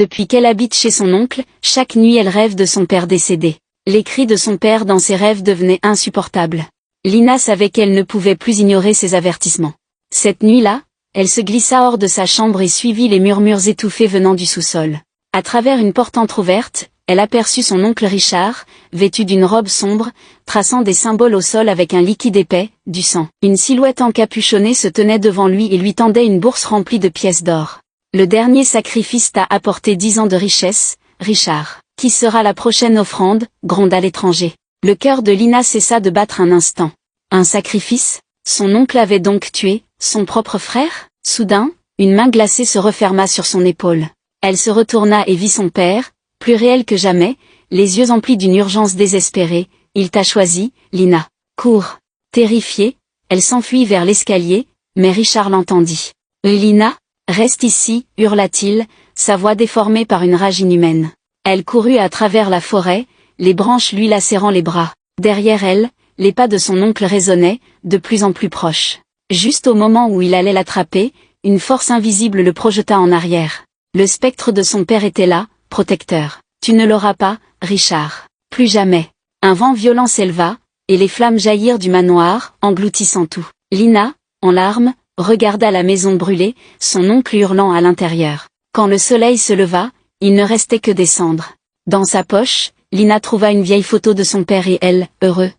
Depuis qu'elle habite chez son oncle, chaque nuit elle rêve de son père décédé. Les cris de son père dans ses rêves devenaient insupportables. Lina savait qu'elle ne pouvait plus ignorer ces avertissements. Cette nuit-là, elle se glissa hors de sa chambre et suivit les murmures étouffés venant du sous-sol. À travers une porte entr'ouverte, elle aperçut son oncle Richard, vêtu d'une robe sombre, traçant des symboles au sol avec un liquide épais, du sang. Une silhouette encapuchonnée se tenait devant lui et lui tendait une bourse remplie de pièces d'or. Le dernier sacrifice t'a apporté 10 ans de richesse, Richard. Qui sera la prochaine offrande, gronda l'étranger. Le cœur de Lina cessa de battre un instant. Un sacrifice? Son oncle avait donc tué son propre frère? Soudain, une main glacée se referma sur son épaule. Elle se retourna et vit son père, plus réel que jamais, les yeux emplis d'une urgence désespérée. Il t'a choisi, Lina. Cours. Terrifiée, elle s'enfuit vers l'escalier, mais Richard l'entendit. Lina, reste ici, hurla-t-il, sa voix déformée par une rage inhumaine. Elle courut à travers la forêt, les branches lui lacérant les bras. Derrière elle, les pas de son oncle résonnaient, de plus en plus proches. Juste au moment où il allait l'attraper, une force invisible le projeta en arrière. Le spectre de son père était là, protecteur. Tu ne l'auras pas, Richard. Plus jamais. Un vent violent s'éleva, et les flammes jaillirent du manoir, engloutissant tout. Lina, en larmes, regarda la maison brûler, son oncle hurlant à l'intérieur. Quand le soleil se leva, il ne restait que des cendres. Dans sa poche, Lina trouva une vieille photo de son père et elle, heureux.